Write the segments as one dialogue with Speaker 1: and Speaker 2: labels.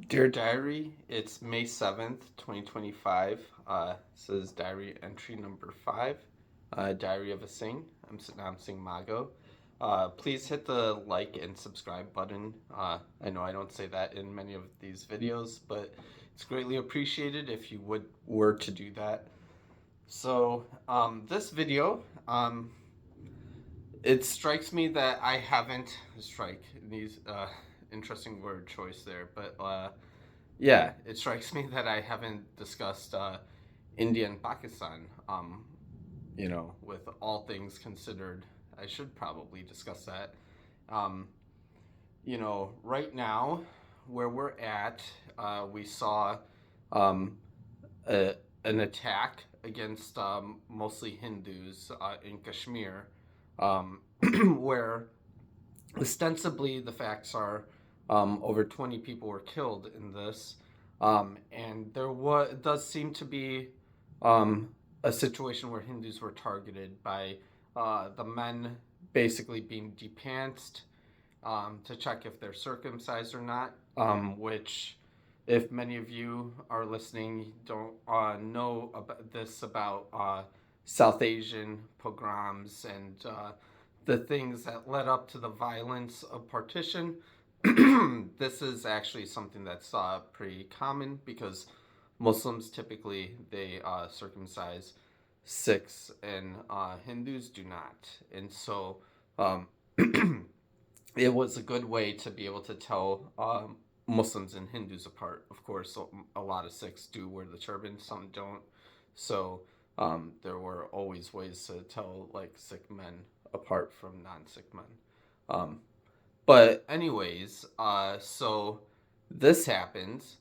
Speaker 1: Dear Diary, it's May 7th, 2025. This is diary entry number 5, Diary of a Sing. I'm announcing Mago. Please hit the like and subscribe button. I know I don't say that in many of these videos, but it's greatly appreciated if you were to do that. So, this video, it strikes me that I haven't strike these interesting word choice there, but yeah, it strikes me that I haven't discussed India and Pakistan. With all things considered, I should probably discuss that. Um, right now, where we're at, we saw um, a, an attack against mostly Hindus in Kashmir, where ostensibly the facts are over 20 people were killed in this, and does seem to be um, a situation where Hindus were targeted by the men basically being depantsed to check if they're circumcised or not, which if many of you are listening don't know about this about South Asian pogroms and the things that led up to the violence of partition. This is actually something that's pretty common because Muslims typically they circumcise Sikhs and Hindus do not, and so um, it was a good way to be able to tell Muslims and Hindus apart. Of course, a lot of Sikhs do wear the turban, some don't. So there were always ways to tell like Sikh men apart from non-Sikh men. Um, but anyways, so this happens.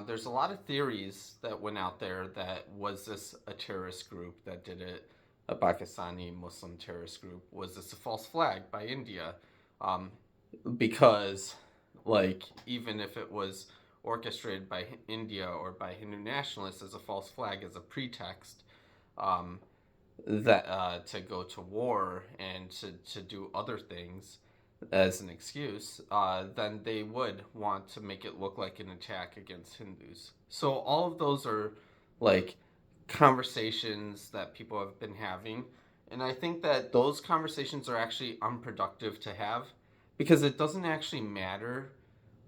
Speaker 1: There's a lot of theories that went out there that was this a terrorist group that did it, a Pakistani Muslim terrorist group? Was this a false flag by India? Um, because, like, even if it was orchestrated by India or by Hindu nationalists as a false flag, as a pretext, um, that to go to war and to do other things as an excuse, then they would want to make it look like an attack against Hindus. So all of those are like conversations that people have been having. And I think that those conversations are actually unproductive to have because it doesn't actually matter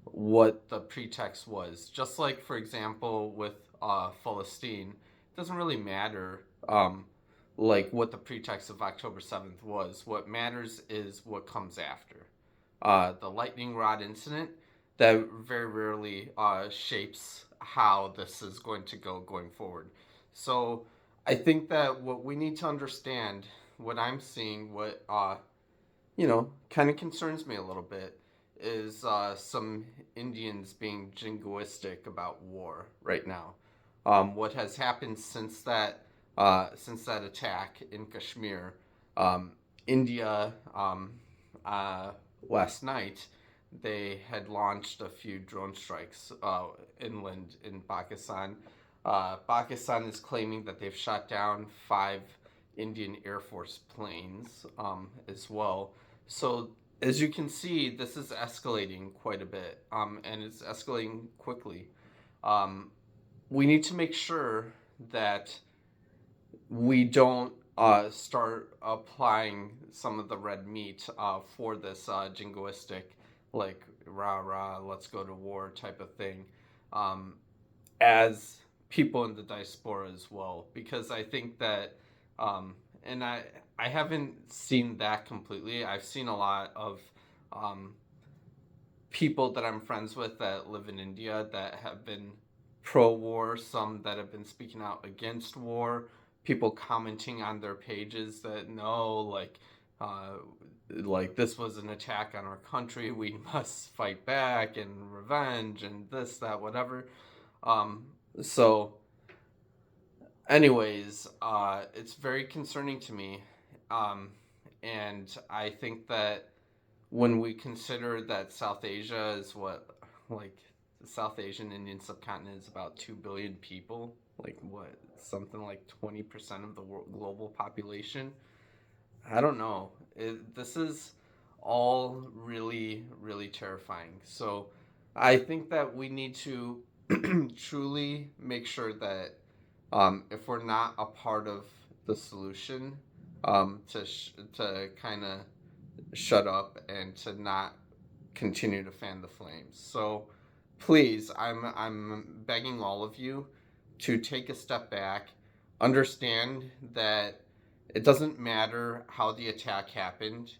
Speaker 1: what the pretext was. Just like, for example, with Palestine, it doesn't really matter like what the pretext of October 7th was. What matters is what comes after. The lightning rod incident that very rarely shapes how this is going to go going forward. So I think that what we need to understand, what I'm seeing, what kind of concerns me a little bit is some Indians being jingoistic about war right now. What has happened since that attack in Kashmir? Um, India uh, last night they had launched a few drone strikes inland in Pakistan. Pakistan is claiming that they've shot down 5 Indian Air Force planes as well. So as you can see, this is escalating quite a bit, and it's escalating quickly. Um, we need to make sure that we don't start applying some of the red meat for this jingoistic, like rah rah, let's go to war type of thing, um, as people in the diaspora as well. Because I think that, and I haven't seen that completely. I've seen a lot of um, people that I'm friends with that live in India that have been pro war, some that have been speaking out against war, people commenting on their pages that no, like this was an attack on our country, we must fight back and revenge and this, that, whatever. Um, so, anyways, it's very concerning to me. Um, and I think that when we consider that South Asia is like the South Asian Indian subcontinent is about 2 billion people, like what, something like 20% of the global population. I don't know. This is all really, really terrifying. So I think that we need to truly make sure that if we're not a part of the solution, to kind of shut up and to not continue to fan the flames. So please, I'm begging all of you to take a step back, understand that it doesn't matter how the attack happened.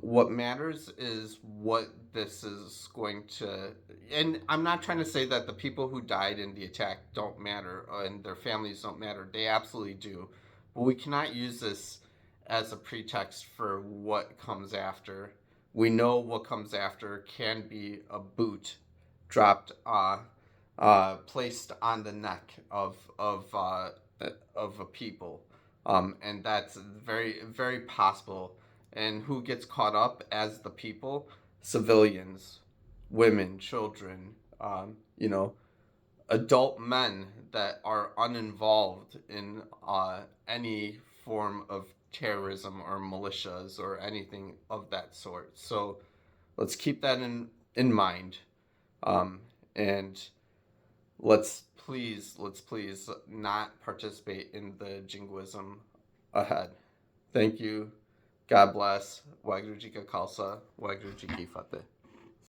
Speaker 1: What matters is what this is going to, and I'm not trying to say that the people who died in the attack don't matter and their families don't matter. They absolutely do. But we cannot use this as a pretext for what comes after. We know what comes after can be a boot dropped, placed on the neck of a people, and that's very very possible. And who gets caught up as the people? Civilians, women, children, adult men that are uninvolved in any form of terrorism or militias or anything of that sort. So let's keep that in mind, um, and let's please not participate in the jingoism ahead. Thank you. God bless. Waheguru Ji Ka Khalsa. Waheguru Ji Ki Fateh.